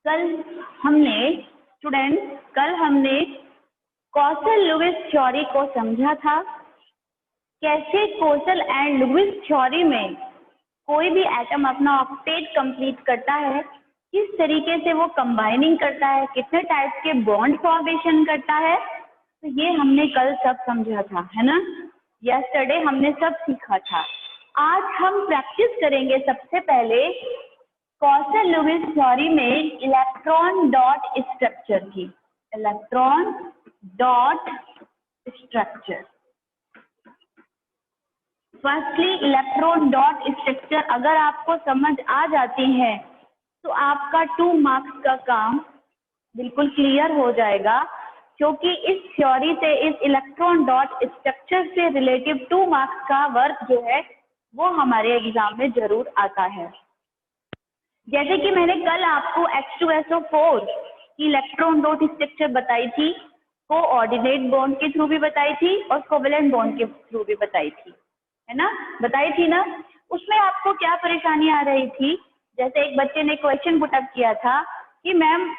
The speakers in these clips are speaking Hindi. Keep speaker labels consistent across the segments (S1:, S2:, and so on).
S1: कल हमने कॉसल लुईस थ्योरी को समझा था। कैसे कॉसल एंड लुईस थ्योरी में कोई भी एटम अपना ऑक्टेट कंप्लीट करता है, किस तरीके से वो कंबाइनिंग करता है, कितने टाइप के बॉन्ड फॉर्मेशन करता है, तो ये हमने कल सब समझा था, है ना। यस्टरडे हमने सब सीखा था। आज हम प्रैक्टिस करेंगे सबसे पहले कॉसल लुईस थ्योरी में इलेक्ट्रॉन डॉट स्ट्रक्चर की। Electron dot structure. Firstly electron dot structure अगर आपको समझ आ जाती है तो आपका 2 मार्क्स का काम बिल्कुल क्लियर हो जाएगा, क्योंकि इस थ्योरी से, इस इलेक्ट्रॉन डॉट स्ट्रक्चर से रिलेटिव 2 मार्क्स का वर्क जो है वो हमारे एग्जाम में जरूर आता है। जैसे कि मैंने कल आपको H2SO4 की इलेक्ट्रॉन डॉट स्ट्रक्चर बताई थी, कोऑर्डिनेट बॉन्ड के थ्रू भी बताई थी और कोवेलेंट बॉन्ड के थ्रू भी बताई थी, है ना, बताई थी ना। उसमें आपको क्या परेशानी आ रही थी, जैसे एक बच्चे ने क्वेश्चन पुटअप किया था कि मैम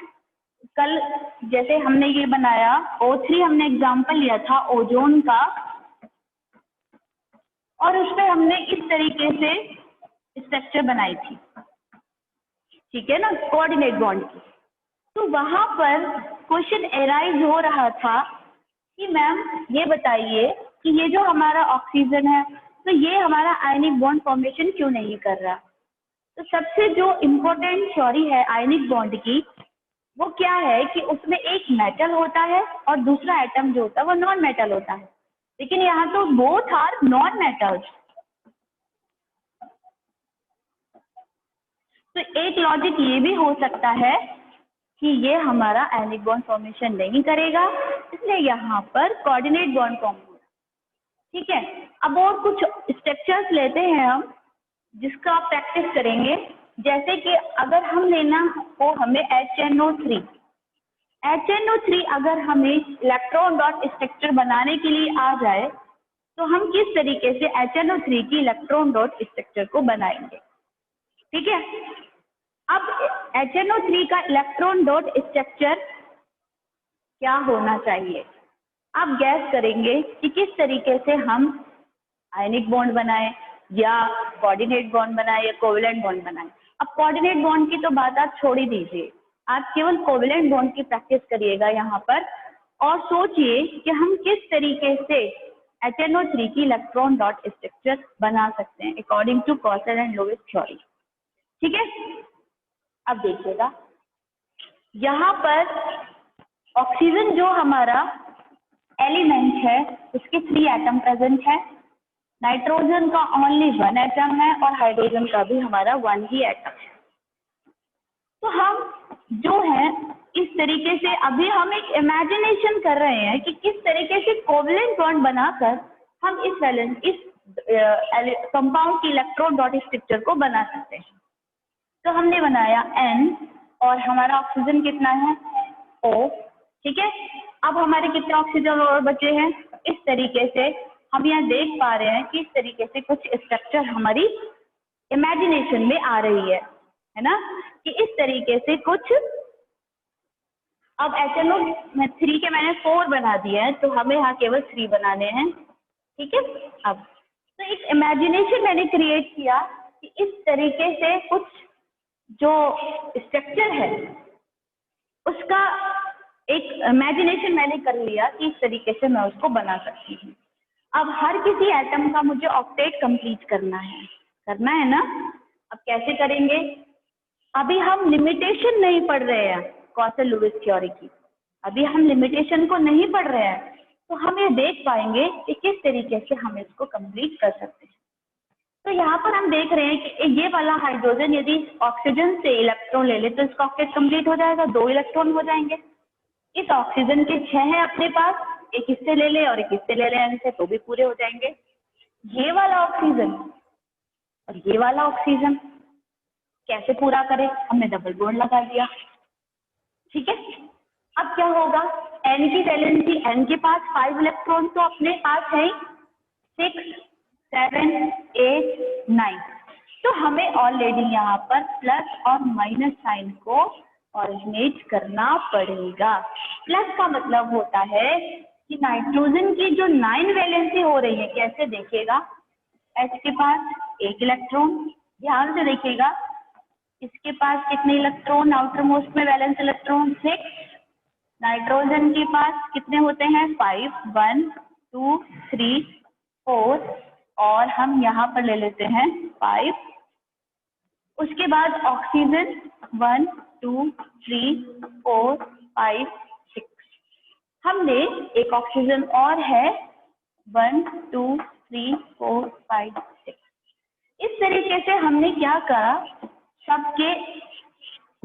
S1: कल जैसे हमने ये बनाया O3, हमने एग्जाम्पल लिया था ओजोन का, और उसमें हमने इस तरीके से स्ट्रक्चर बनाई थी, ठीक है ना, कोऑर्डिनेट बॉन्ड की। तो वहां पर क्वेश्चन एराइज हो रहा था कि मैम ये बताइए कि ये जो हमारा ऑक्सीजन है तो ये हमारा आयनिक बॉन्ड फॉर्मेशन क्यों नहीं कर रहा। तो सबसे जो इम्पोर्टेंट थ्योरी है आयनिक बॉन्ड की, वो क्या है कि उसमें एक मेटल होता है और दूसरा एटम जो होता है वो नॉन मेटल होता है, लेकिन यहाँ तो बोथ आर नॉन मेटल्स। तो एक लॉजिक ये भी हो सकता है कि ये हमारा आयनिक बॉन्ड फॉर्मेशन नहीं करेगा, इसलिए यहाँ पर कोऑर्डिनेट बॉन्ड फॉर्म होगा, ठीक है। अब और कुछ स्ट्रक्चर्स लेते हैं हम जिसका आप प्रैक्टिस करेंगे। जैसे कि अगर हम लेना हो हमें HNO3 अगर हमें इलेक्ट्रॉन डॉट स्ट्रक्चर बनाने के लिए आ जाए तो हम किस तरीके से HNO3 की इलेक्ट्रॉन डॉट स्ट्रक्चर को बनाएंगे, ठीक है। अब HNO3 का इलेक्ट्रॉन डॉट स्ट्रक्चर क्या होना चाहिए, आप गैस करेंगे कि किस तरीके से हम आयनिक बॉन्ड बनाए या कोऑर्डिनेट बॉन्ड बनाए या कोवेलेंट बॉन्ड बनाए। अब कोऑर्डिनेट बॉन्ड की तो बात आप छोड़ ही दीजिए, आप केवल कोवेलेंट बॉन्ड की प्रैक्टिस करिएगा यहाँ पर, और सोचिए कि हम किस तरीके से HNO3 की इलेक्ट्रॉन डॉट स्ट्रक्चर बना सकते हैं according to Kossel and Lewis theory, ठीक है। अब देखिएगा यहाँ पर ऑक्सीजन जो हमारा एलिमेंट है उसके 3 एटम प्रेजेंट है, नाइट्रोजन का ओनली 1 एटम है और हाइड्रोजन का भी हमारा 1 ही एटम है। तो हम जो है इस तरीके से अभी हम एक इमेजिनेशन कर रहे हैं कि किस तरीके से कोवेलेंट बॉन्ड बनाकर हम इस कंपाउंड की इलेक्ट्रॉन डॉट स्ट्रक्चर को बना सकते हैं। तो हमने बनाया N और हमारा ऑक्सीजन कितना है O, ठीक है। अब हमारे कितने ऑक्सीजन और बचे हैं, इस तरीके से हम यहाँ देख पा रहे हैं कि इस तरीके से कुछ स्ट्रक्चर हमारी इमेजिनेशन में आ रही है ना, कि इस तरीके से कुछ। अब HNO3 के मैंने 4 बना दिए हैं, तो हमें यहाँ केवल 3 बनाने हैं, ठीक है। अब तो एक इमेजिनेशन मैंने क्रिएट किया कि इस तरीके से कुछ जो स्ट्रक्चर है उसका एक इमेजिनेशन मैंने कर लिया कि इस तरीके से मैं उसको बना सकती हूँ। अब हर किसी एटम का मुझे ऑक्टेट कंप्लीट करना है ना। अब कैसे करेंगे, अभी हम लिमिटेशन नहीं पढ़ रहे हैं कॉसल लुईस थ्योरी की, अभी हम लिमिटेशन को नहीं पढ़ रहे हैं, तो हम ये देख पाएंगे कि किस तरीके से हम इसको कंप्लीट कर सकते हैं। तो यहाँ पर हम देख रहे हैं कि ये वाला हाइड्रोजन यदि ऑक्सीजन से इलेक्ट्रॉन ले ले तो इसका ऑक्टेट कंप्लीट हो जाएगा, 2 इलेक्ट्रॉन हो जाएंगे। इस ऑक्सीजन के 6 है अपने पास, एक इससे ले ले और एक इससे ले लेने से तो भी पूरे हो जाएंगे। ये वाला ऑक्सीजन और ये वाला ऑक्सीजन कैसे पूरा करें, हमने डबल बॉन्ड लगा दिया, ठीक है। अब क्या होगा, N की वैलेंसी, N के पास 5 इलेक्ट्रॉन तो अपने पास है 6, 7, 8, 9, तो हमें ऑलरेडी यहाँ पर प्लस और माइनस साइन को ऑरिजिनेट करना पड़ेगा। प्लस का मतलब होता है कि नाइट्रोजन की जो 9 वैलेंसी हो रही है, कैसे देखिएगा, H के पास एक इलेक्ट्रॉन, ध्यान से देखिएगा, इसके पास कितने इलेक्ट्रॉन आउटर मोस्ट में वैलेंस इलेक्ट्रॉन 6, नाइट्रोजन के पास कितने होते हैं 5, 1 2 3 4, और हम यहाँ पर ले लेते हैं 5। उसके बाद ऑक्सीजन 1 2 3 4 5 6, हमने एक ऑक्सीजन और है 1 2 3 4 5 6। इस तरीके से हमने क्या करा, सबके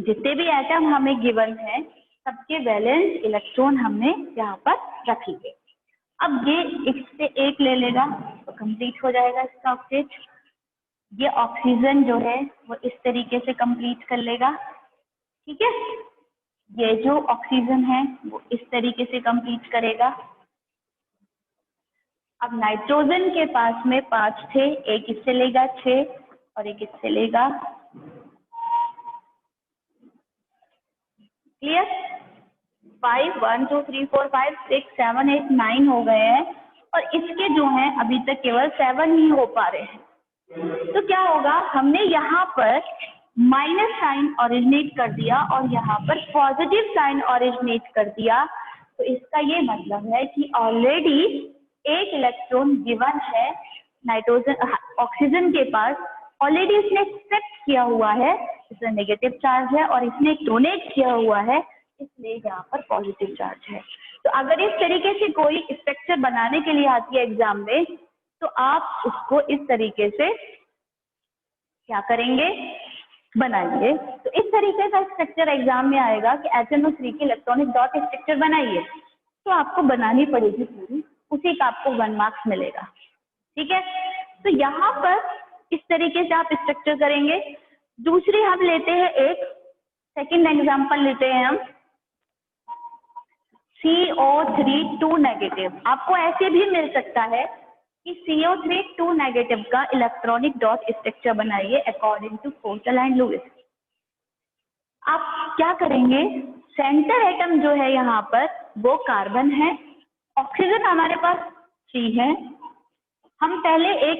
S1: जितने भी एटम हमें गिवन है सबके वैलेंस इलेक्ट्रॉन हमने यहाँ पर रख लिए। अब ये इससे एक ले लेगा तो कंप्लीट हो जाएगा इसका ऑक्टेट। ये ऑक्सीजन जो है वो इस तरीके से कंप्लीट कर लेगा, ठीक है। ये जो ऑक्सीजन है वो इस तरीके से कंप्लीट करेगा। अब नाइट्रोजन के पास में 5 थे, एक इससे लेगा 6 और एक इससे लेगा, क्लियर। 5 1 2 3 4 5 6 7 8 9 हो गए हैं और इसके जो हैं अभी तक केवल 7 ही हो पा रहे हैं। तो क्या होगा, हमने यहाँ पर माइनस साइन ऑरिजिनेट कर दिया और यहाँ पर पॉजिटिव साइन ऑरिजिनेट कर दिया। तो इसका ये मतलब है कि ऑलरेडी एक इलेक्ट्रॉन गिवन है नाइट्रोजन ऑक्सीजन के पास, ऑलरेडी इसने एक्सेप्ट किया हुआ है, इसमें नेगेटिव चार्ज है, और इसने डोनेट किया हुआ है, इसलिए यहाँ पर पॉजिटिव चार्ज है। तो अगर इस तरीके से कोई स्ट्रक्चर बनाने के लिए आती है एग्जाम में, तो आप उसको इस तरीके से क्या करेंगे, बनाएंगे। तो इस तरीके का स्ट्रक्चर एग्जाम में आएगा कि HNO3 की इलेक्ट्रॉनिक डॉट स्ट्रक्चर बनाइए, तो आपको बनानी पड़ेगी पूरी, उसी का आपको 1 मार्क्स मिलेगा, ठीक है। तो यहाँ पर इस तरीके से आप स्ट्रक्चर करेंगे। दूसरी हम लेते हैं, एक सेकेंड एग्जाम्पल लेते हैं हम, CO3 2 नेगेटिव। आपको ऐसे भी मिल सकता है कि CO3 2 नेगेटिव का इलेक्ट्रॉनिक डॉट स्ट्रक्चर बनाइए according to Kotal and Lewis. आप क्या करेंगे, सेंटर एटम जो है यहाँ पर वो कार्बन है, ऑक्सीजन हमारे पास 3 है। हम पहले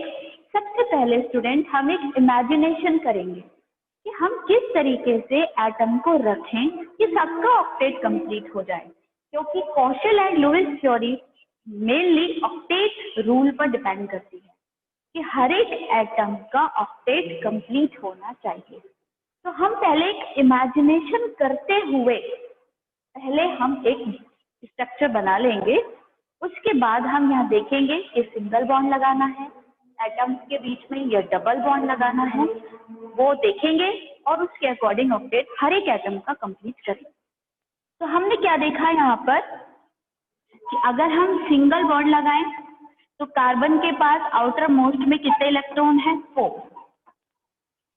S1: सबसे पहले स्टूडेंट हम एक इमेजिनेशन करेंगे कि हम किस तरीके से एटम को रखें कि सबका ऑक्टेट कंप्लीट हो जाए, क्योंकि Kossel and Lewis theory mainly octet rule पर डिपेंड करती है कि हर एक एटम का ऑक्टेट कंप्लीट होना चाहिए। तो हम पहले एक इमेजिनेशन करते हुए पहले हम एक स्ट्रक्चर बना लेंगे, उसके बाद हम यहाँ देखेंगे कि सिंगल बॉन्ड लगाना है एटम्स के बीच में या डबल बॉन्ड लगाना है, वो देखेंगे और उसके अकॉर्डिंग ऑक्टेट हर एक एटम का कंप्लीट करेंगे। तो हमने क्या देखा यहाँ पर कि अगर हम सिंगल बॉन्ड लगाएं तो कार्बन के पास आउटर मोस्ट में कितने इलेक्ट्रॉन है 4।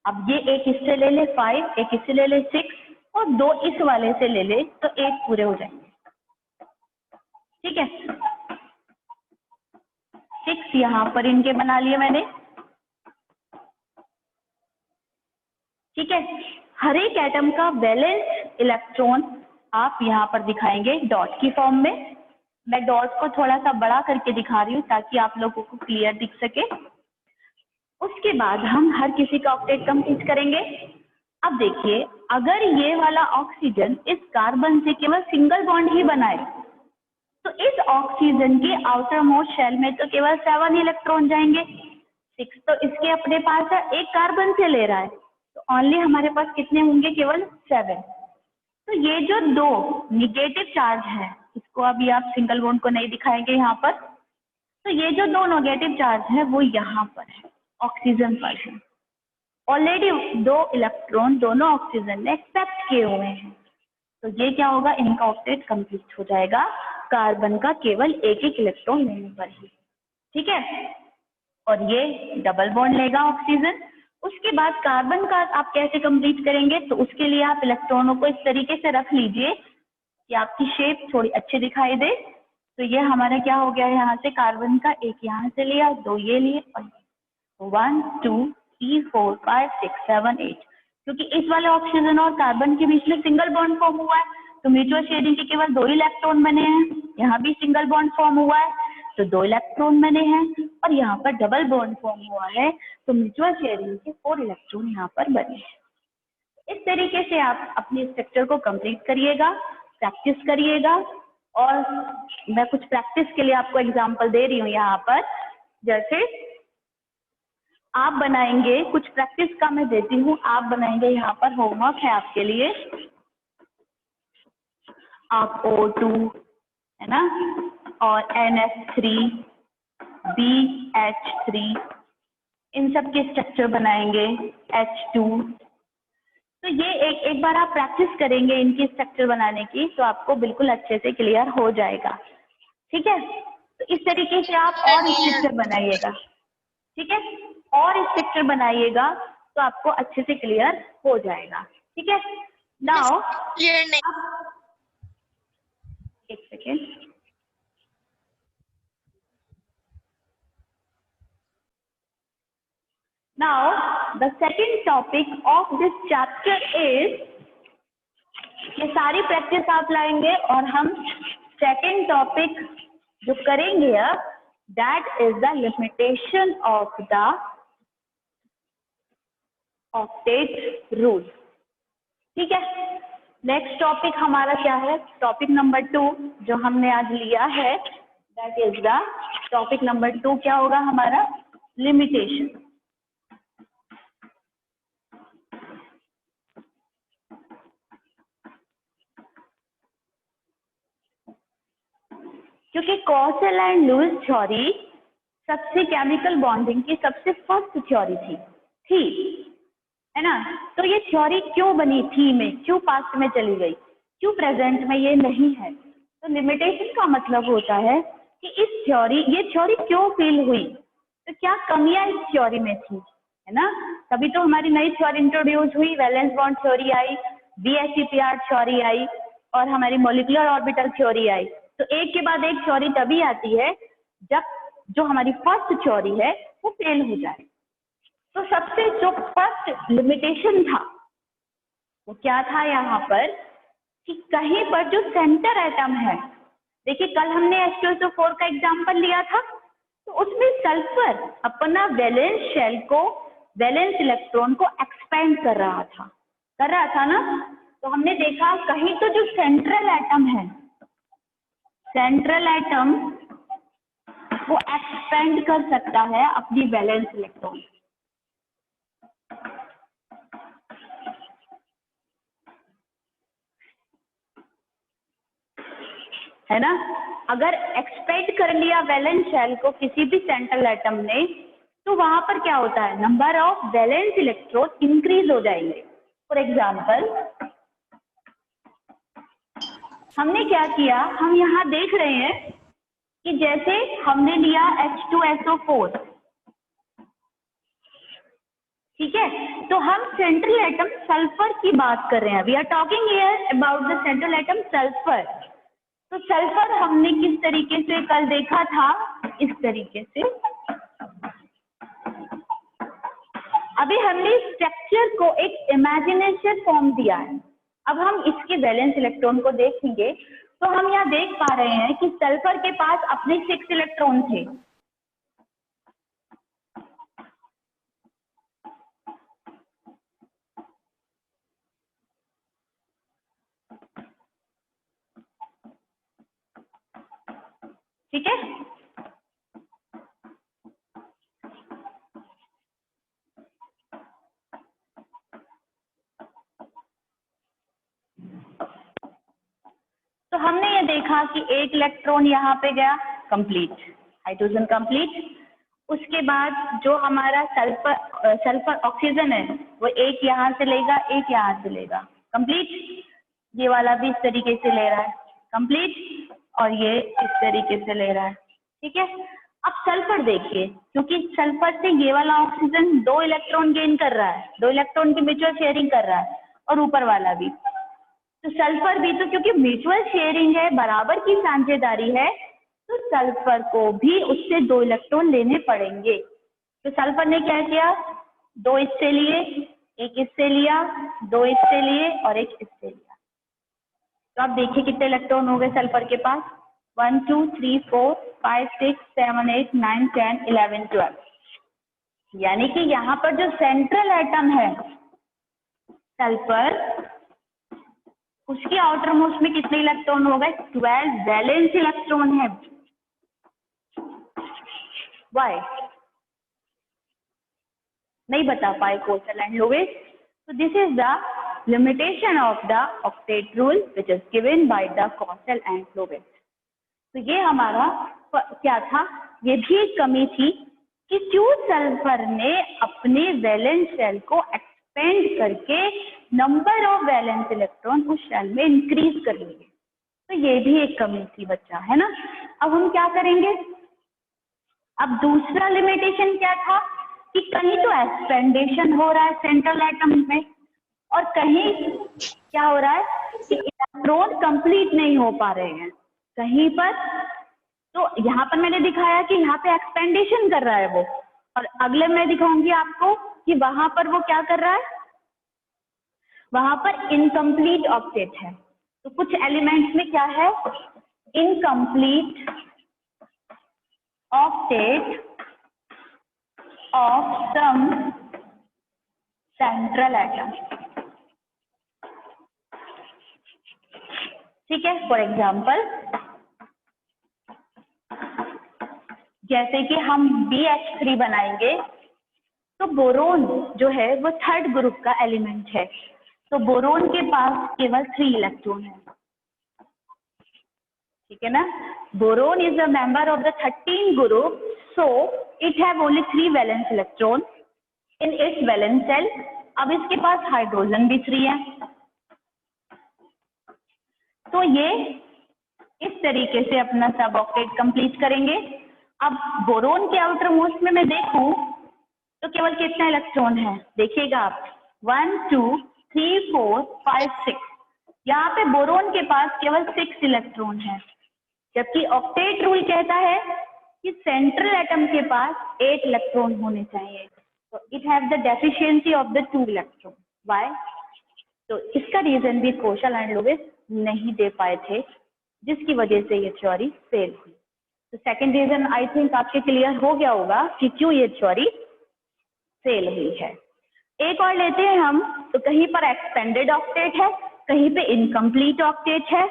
S1: अब ये एक इससे ले ले 5, एक इससे ले ले 6 और 2 इस वाले से ले ले तो 8 पूरे हो जाएंगे, ठीक है। 6 यहाँ पर इनके बना लिए मैंने, ठीक है। हर एक एटम का वैलेंस इलेक्ट्रॉन आप यहाँ पर दिखाएंगे डॉट की फॉर्म में। मैं डॉट को थोड़ा सा बड़ा करके दिखा रही हूँ ताकि आप लोगों को क्लियर दिख सके। उसके बाद हम हर किसी का ऑक्टेट कंप्लीट करेंगे। अब देखिए, अगर ये वाला ऑक्सीजन इस कार्बन से केवल सिंगल बॉन्ड ही बनाए तो इस ऑक्सीजन के आउटर मोस्ट शेल में तो केवल 7 ही इलेक्ट्रॉन जाएंगे, 6 तो इसके अपने पास है, एक कार्बन से ले रहा है तो ओनली हमारे पास कितने होंगे, केवल 7। तो ये जो 2 निगेटिव चार्ज है, इसको अभी आप सिंगल बॉन्ड को नहीं दिखाएंगे यहाँ पर, तो ये जो 2 नेगेटिव चार्ज है वो यहाँ पर है, ऑक्सीजन पर है। ऑलरेडी 2 इलेक्ट्रॉन दोनों ऑक्सीजन ने एक्सेप्ट किए हुए हैं, तो ये क्या होगा, इनका ऑक्टेट कंप्लीट हो जाएगा कार्बन का केवल एक इलेक्ट्रॉन लेने पर ही, ठीक है। और ये डबल बॉन्ड लेगा ऑक्सीजन। उसके बाद कार्बन का आप कैसे कंप्लीट करेंगे, तो उसके लिए आप इलेक्ट्रॉनों को इस तरीके से रख लीजिए कि आपकी शेप थोड़ी अच्छी दिखाई दे। तो ये हमारा क्या हो गया, यहाँ से कार्बन का एक यहाँ से लिया, 2 ये लिए, और 1 2 3 4 5 6 7 8, क्योंकि इस वाले ऑक्सीजन और कार्बन के बीच में सिंगल बॉन्ड फॉर्म हुआ है, तो म्यूचुअल शेयरिंग के केवल 2 इलेक्ट्रॉन बने हैं। यहाँ भी सिंगल बॉन्ड फॉर्म हुआ है तो 2 इलेक्ट्रॉन बने हैं, और यहाँ पर डबल बॉन्ड फॉर्म हुआ है तो म्यूचुअल शेयरिंग के 4 इलेक्ट्रॉन यहाँ पर बने हैं। इस तरीके से आप अपने स्ट्रक्चर को कंप्लीट करिएगा, प्रैक्टिस करिएगा। और मैं कुछ प्रैक्टिस के लिए आपको एग्जांपल दे रही हूँ यहाँ पर। जैसे आप बनाएंगे, कुछ प्रैक्टिस का मैं देती हूँ, आप बनाएंगे, यहाँ पर होमवर्क है आपके लिए। आप O2 है ना, और NH3, BH3, इन सब के स्ट्रक्चर बनाएंगे, H2। तो ये एक बार आप प्रैक्टिस करेंगे इनकी स्ट्रक्चर बनाने की, तो आपको बिल्कुल अच्छे से क्लियर हो जाएगा। ठीक है, तो इस तरीके से आप और स्ट्रक्चर बनाइएगा। ठीक है, और स्ट्रक्चर बनाइएगा तो आपको अच्छे से क्लियर हो जाएगा। ठीक है, नाउ एक second. Now the second topic of this chapter is, ये सारी प्रैक्टिस आप लाएंगे और हम सेकेंड टॉपिक जो करेंगे अब, that is the limitation of the octet rule. ठीक है, नेक्स्ट टॉपिक हमारा क्या है? टॉपिक नंबर 2 जो हमने आज लिया है, that is the topic number 2 क्या होगा हमारा? लिमिटेशन। क्योंकि कॉसेल एंड लुईस थ्योरी सबसे केमिकल बॉन्डिंग की सबसे फर्स्ट थ्योरी थी, है ना? तो ये थ्योरी क्यों बनी थी में, क्यों पास्ट में चली गई, क्यों प्रेजेंट में ये नहीं है? तो लिमिटेशन का मतलब होता है कि ये थ्योरी क्यों फेल हुई, तो क्या कमियां इस थ्योरी में थी, है ना? तभी तो हमारी नई थ्योरी इंट्रोड्यूस हुई, वैलेंस बॉन्ड थ्योरी आई, BSEPR थ्योरी आई, और हमारी मॉलिक्यूलर ऑर्बिटल थ्योरी आई। तो एक के बाद एक थ्योरी तभी आती है जब जो हमारी फर्स्ट थ्योरी है वो फेल हो जाए। तो सबसे जो फर्स्ट लिमिटेशन था वो क्या था यहाँ पर, कि कहीं पर जो सेंटर एटम है, देखिए कल हमने H2SO4 का एग्जांपल लिया था, तो उसमें सल्फर अपना वैलेंस शेल को, वैलेंस इलेक्ट्रॉन को एक्सपेंड कर रहा था ना? तो हमने देखा कहीं तो जो सेंट्रल एटम है, सेंट्रल एटम वो एक्सपेंड कर सकता है अपनी वैलेंस इलेक्ट्रॉन, है ना? अगर एक्सपेंड कर लिया वैलेंस शेल को किसी भी सेंट्रल एटम ने, तो वहां पर क्या होता है? Number of valence electron increase हो जाएंगे। फॉर एग्जाम्पल हमने क्या किया, हम यहाँ देख रहे हैं कि जैसे हमने लिया H2SO4, ठीक है, तो हम सेंट्रल एटम सल्फर की बात कर रहे हैं। We are talking here about the central atom sulphur. तो सल्फर हमने किस तरीके से कल देखा था, इस तरीके से। अभी हमने स्ट्रक्चर को एक इमेजिनेशन फॉर्म दिया है। अब हम इसके वैलेंस इलेक्ट्रॉन को देखेंगे तो हम यहाँ देख पा रहे हैं कि सल्फर के पास अपने 6 इलेक्ट्रॉन थे, ठीक है? तो हमने ये देखा कि एक इलेक्ट्रॉन यहाँ पे गया, कंप्लीट, हाइड्रोजन कंप्लीट। उसके बाद जो हमारा सल्फर ऑक्सीजन है वो एक यहाँ से लेगा, एक यहाँ से लेगा, कंप्लीट। ये वाला भी इस तरीके से ले रहा है, कंप्लीट, और ये इस तरीके से ले रहा है, ठीक है? अब सल्फर देखिए, क्योंकि सल्फर से ये वाला ऑक्सीजन 2 इलेक्ट्रॉन गेन कर रहा है, 2 इलेक्ट्रॉन की म्यूचुअल शेयरिंग कर रहा है, और ऊपर वाला भी। तो सल्फर भी, तो क्योंकि म्यूचुअल शेयरिंग है, बराबर की साझेदारी है, तो सल्फर को भी उससे 2 इलेक्ट्रॉन लेने पड़ेंगे। तो सल्फर ने क्या किया, 2 इससे लिए, एक इससे लिया, दो इससे लिए और एक इससे लिया। तो आप देखिए कितने इलेक्ट्रॉन हो गए सल्फर के पास, 1 2 3 4 5 6 7 8 9 10 11 12। यानी कि यहाँ पर जो सेंट्रल एटम है सल्फर, उसके आउटर मोस्ट में कितने इलेक्ट्रॉन हो गए, 12 वैलेंस इलेक्ट्रॉन है। वाई नहीं बता पाए Kossel and Lewis. So this is the limitation of the octet rule which is given by the Koshal and Lewis। तो ये हमारा क्या था, ये भी एक कमी थी कि क्यों सल्फर ने अपने वैलेंस शेल को एक्सपेंड करके नंबर ऑफ वैलेंस इलेक्ट्रॉन उस शेल में इंक्रीज कर लिए। तो ये भी एक कमी थी बच्चा, है ना। अब हम क्या करेंगे, अब दूसरा लिमिटेशन क्या था कि कहीं तो एक्सपेंडेशन हो रहा है सेंट्रल एटम में और कहीं क्या हो रहा है कि इलेक्ट्रॉन कंप्लीट नहीं हो पा रहे हैं कहीं पर। तो यहाँ पर मैंने दिखाया कि यहाँ पे एक्सपेंडेशन कर रहा है वो, और अगले मैं दिखाऊंगी आपको कि वहां पर वो क्या कर रहा है, वहां पर इनकम्प्लीट ऑक्टेट है। तो कुछ एलिमेंट्स में क्या है, incomplete octet of some central atom। ठीक है, फॉर एग्जाम्पल जैसे कि हम BH3 बनाएंगे तो बोरोन जो है वो थर्ड ग्रुप का एलिमेंट है, तो बोरोन के पास केवल 3 इलेक्ट्रॉन है। ठीक है ना, boron is a member of the 13 group, so it have only 3 valence electron in its valence shell। अब इसके पास हाइड्रोजन भी 3 है। तो ये इस तरीके से अपना सब ऑक्टेट कंप्लीट करेंगे। अब बोरोन के आउटर मोस्ट में मैं देखूं तो केवल कितना इलेक्ट्रॉन है, देखिएगा आप 1 2 3 4 5 6, यहाँ पे बोरोन के पास केवल 6 इलेक्ट्रॉन है, जबकि ऑक्टेट रूल कहता है कि सेंट्रल एटम के पास 8 इलेक्ट्रॉन होने चाहिए। तो it have the deficiency of the 2 electron. Why? तो इसका रीजन भी कोशल एंड लुईस नहीं दे पाए थे, जिसकी वजह से ये थ्योरी फेल हुई। तो सेकंड रीजन आई थिंक आपके क्लियर हो गया होगा कि क्यों ये थ्योरी फेल हुई है। एक और लेते हैं हम, तो कहीं पर एक्सपेंडेड ऑक्टेट है, कहीं पे इनकम्प्लीट ऑक्टेट है,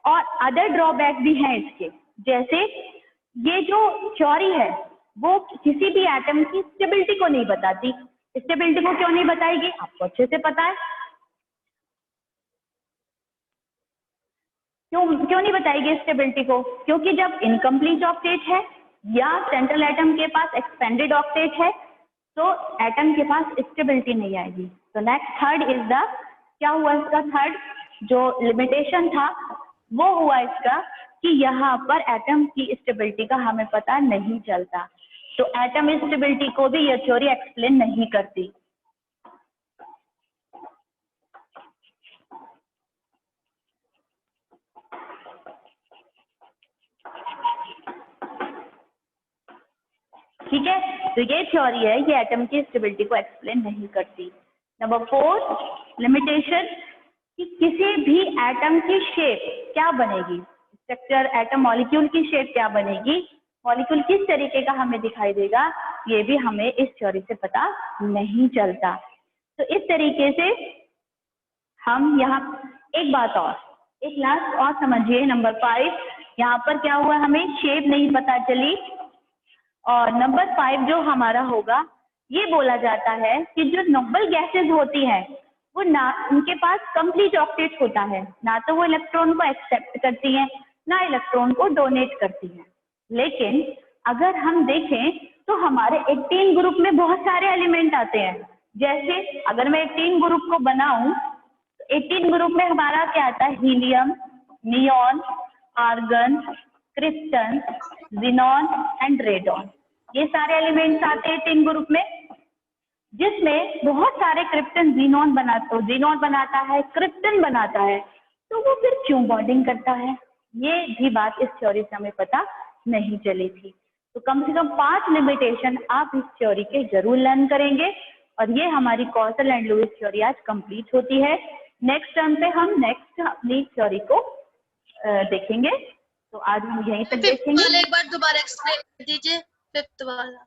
S1: और अदर ड्रॉबैक भी हैं इसके। जैसे ये जो थ्योरी है वो किसी भी एटम की स्टेबिलिटी को नहीं बताती। स्टेबिलिटी को क्यों नहीं बताएगी, आपको अच्छे से पता है। क्यों नहीं बताएगी स्टेबिलिटी को, क्योंकि जब इनकम्प्लीट ऑक्टेट है या सेंट्रल एटम के पास एक्सपेंडेड ऑक्टेट है तो एटम के पास स्टेबिलिटी नहीं आएगी। तो नेक्स्ट थर्ड इज द, क्या हुआ इसका थर्ड जो लिमिटेशन था वो हुआ इसका कि यहाँ पर एटम की स्टेबिलिटी का हमें पता नहीं चलता। तो एटम स्टेबिलिटी को भी यह थ्योरी एक्सप्लेन नहीं करती। ठीक है, तो ये थ्योरी है, ये एटम की स्टेबिलिटी को एक्सप्लेन नहीं करती। नंबर 4 लिमिटेशन कि किसी भी एटम की शेप क्या बनेगी, स्ट्रक्चर एटम मॉलिक्यूल की शेप क्या बनेगी, मॉलिक्यूल किस तरीके का हमें दिखाई देगा, ये भी हमें इस थ्योरी से पता नहीं चलता। तो इस तरीके से हम यहाँ एक बात और, एक लास्ट और समझिए, नंबर 5 यहाँ पर क्या हुआ, हमें शेप नहीं पता चली। और नंबर 5 जो हमारा होगा, ये बोला जाता है कि जो नोबल गैसेस होती हैं वो ना, उनके पास कंप्लीट ऑक्टेट होता है, ना तो वो इलेक्ट्रॉन को एक्सेप्ट करती हैं ना इलेक्ट्रॉन को डोनेट करती हैं। लेकिन अगर हम देखें तो हमारे 18 ग्रुप में बहुत सारे एलिमेंट आते हैं। जैसे अगर मैं 18 ग्रुप को बनाऊं तो 18 ग्रुप में हमारा क्या आता है, helium, neon, argon, krypton, xenon and radon, ये सारे एलिमेंट्स आते हैं 3 ग्रुप में, जिसमें बहुत सारे क्रिप्टन जिनॉन बनाता है, क्रिप्टन बनाता है। तो वो फिर क्यों बॉन्डिंग करता है, ये भी बात इस थ्योरी से हमें पता नहीं चली थी। तो कम से कम 5 लिमिटेशन आप इस थ्योरी के जरूर लर्न करेंगे, और ये हमारी कॉसल एंड लुईस थ्योरी आज कंप्लीट होती है। नेक्स्ट टर्म पे हम नेक्स्ट अपनी थ्योरी को देखेंगे। तो आज हम यहीं तक देखेंगे।
S2: एक बार दोबारा एक्सप्लेन कर दीजिए, फिफ्थ वाला।